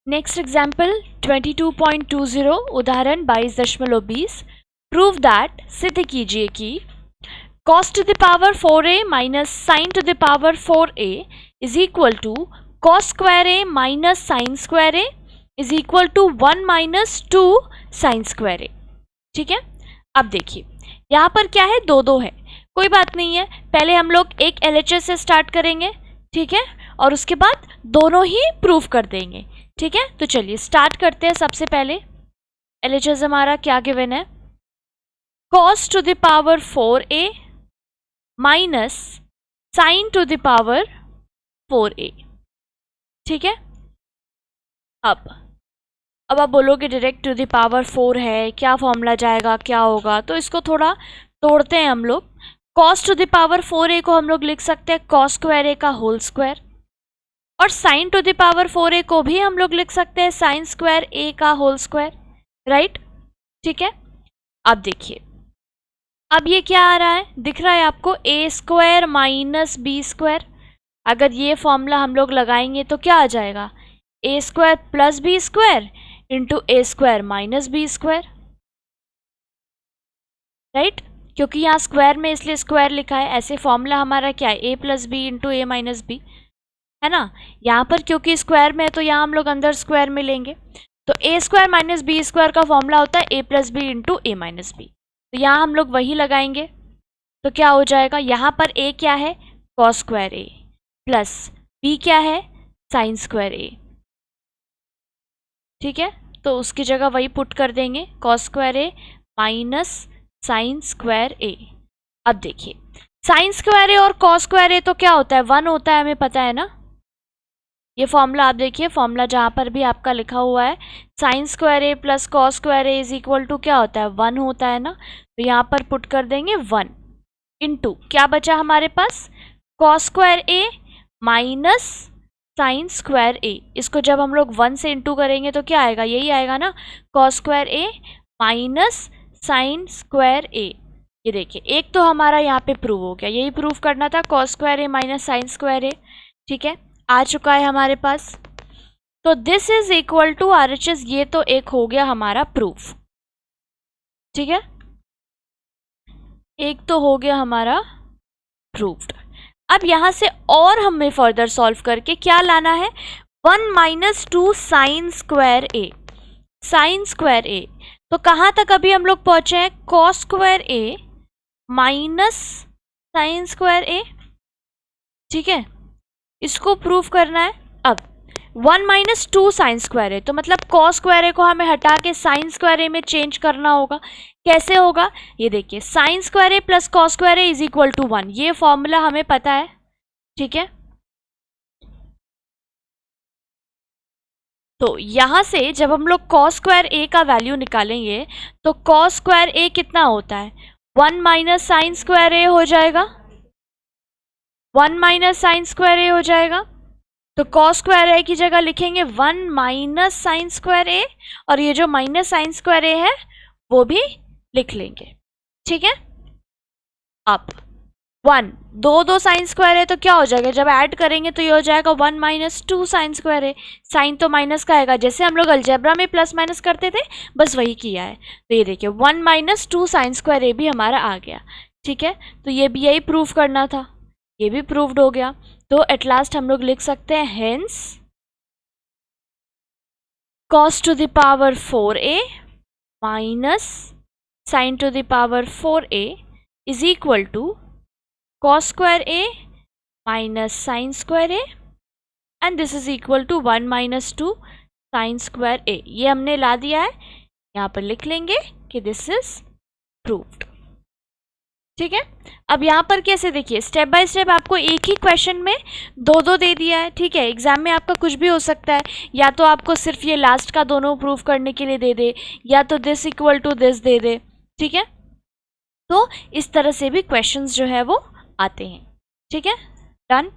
Next example 22.20 उदाहरण 22.20 prove that सिद्ध कीजिए कि cos to the power 4a minus sin to the power 4a is equal to cos square a minus sin square a is equal to 1 minus 2 sin square a। ठीक है, अब देखिए यहाँ पर क्या है, दो है, कोई बात नहीं है, पहले हम लोग एक LHS से स्टार्ट करेंगे, ठीक है, और उसके बाद दोनों ही प्रूफ कर देंगे। ठीक है, तो चलिए स्टार्ट करते हैं। सबसे पहले LHS हमारा क्या गिवन है, cos to the power 4a minus sine to the power 4a। ठीक है, अब आप बोलोगे डायरेक्ट टू द पावर 4 है, क्या फॉर्मूला जाएगा, क्या होगा, तो इसको थोड़ा तोड़ते हैं हम लोग। cos to the power 4a को हम लोग लिख सकते हैं cos स्क्वायर a का होल स्क्वायर, और sign to the power 4a को भी हम लोग लिख सकते हैं साइन स्क्वायर a का होल स्क्वायर, राइट। ठीक है, अब देखिए, अब ये क्या आ रहा है, दिख रहा है आपको, a square minus B square. अगर ये फॉर्मूला हम लोग लगाएंगे तो क्या आ जाएगा, a square plus B square into A square minus B square, right, क्योंकि यहाँ स्क्वायर में इसलिए स्क्वायर लिखा है। ऐसे फॉर्मूला हमारा क्या है, a plus B into A minus B, है ना। यहाँ पर क्योंकि स्क्वायर में है तो यहाँ हम लोग अंदर स्क्वायर में लेंगे, तो a square minus B square का फॉर्मूला होता है a plus B into A minus B, तो यहाँ हम लोग वही लगाएंगे। तो क्या हो जाएगा, यहाँ पर a क्या है, cos square a plus b क्या है, साइन स्क्वायर a। ठीक है, तो उसकी जगह वही पुट कर देंगे, cos square a minus sine square a। अब देखिए साइन स्क्वायर a और cos स्क्वायर a तो क्या होता है, 1 होता है, हमें पता है ना। ये फॉर्मूला आप देखिए, फॉर्मूला जहाँ पर भी आपका लिखा हुआ है sine square a plus cos square a is equal to क्या होता है, 1 होता है ना। तो यहाँ पर पुट कर देंगे 1 इंटू क्या बचा हमारे पास, cos square a minus sine square a। इसको जब हम लोग 1 से इंटू करेंगे तो क्या आएगा, यही आएगा ना, cos square a minus sine square a। ये देखिए एक तो हमारा यहाँ पे प्रूव हो गया, यही प्रूव करना था, cos square a minus sine square a। ठीक है, आ चुका है हमारे पास। तो this is equal to RHS, ये तो एक हो गया हमारा प्रूफ। ठीक है, एक तो हो गया हमारा प्रूफ्ड। अब यहां से और हमें फर्दर सॉल्व करके क्या लाना है, 1 minus 2 sine square a, sign square a। तो कहां तक अभी हम लोग पहुंचे हैं, cos square a minus sine square a। ठीक है, इसको प्रूफ करना है। अब 1 माइनस 2 साइन स्क्वायर है, तो मतलब कॉस स्क्वायर ए को हमें हटा के साइन स्क्वायर ए में चेंज करना होगा। कैसे होगा, ये देखिए, sine square A plus cos square A is equal to 1, ये फॉर्मूला हमें पता है। ठीक है, तो यहां से जब हम लोग कॉस स्क्वायर ए का वैल्यू निकालेंगे तो कॉस स्क्वायर ए कितना होता है, 1 माइनस साइन स्क्वायर ए हो जाएगा, 1 माइनस साइन स्क्वायर ए हो जाएगा। तो कॉस स्क्वायर ए की जगह लिखेंगे 1 माइनस साइन स्क्वायर ए, और ये जो माइनस साइन स्क्वायर ए है वो भी लिख लेंगे। ठीक है, अब 1 दो साइन स्क्वायर है तो क्या हो जाएगा, जब ऐड करेंगे तो ये हो जाएगा 1 माइनस 2 साइन स्क्वायर है। साइन तो माइनस का आएगा, जैसे हम लोग अलजेब्रा में प्लस माइनस करते थे, बस वही किया है। तो ये देखिए 1 माइनस 2 साइन स्क्वायर ए भी हमारा आ गया। ठीक है, तो ये भी यही प्रूफ करना था, ये भी प्रूव्ड हो गया। तो एट लास्ट हम लोग लिख सकते हैं hence cos to the power 4a minus sine to the power 4a is equal to cos square a minus sine square a, and this is equal to 1 minus 2 sine square a। ये हमने ला दिया है, यहाँ पर लिख लेंगे कि this is proved. ठीक है, अब यहाँ पर कैसे, देखिए स्टेप बाय स्टेप आपको एक ही क्वेश्चन में दो दे दिया है। ठीक है, एग्जाम में आपका कुछ भी हो सकता है, या तो आपको सिर्फ ये लास्ट का दोनों प्रूफ करने के लिए दे दे, या तो दिस इक्वल टू दिस दे दे। ठीक है, तो इस तरह से भी क्वेश्चंस जो है वो आते हैं। ठीक है, डन।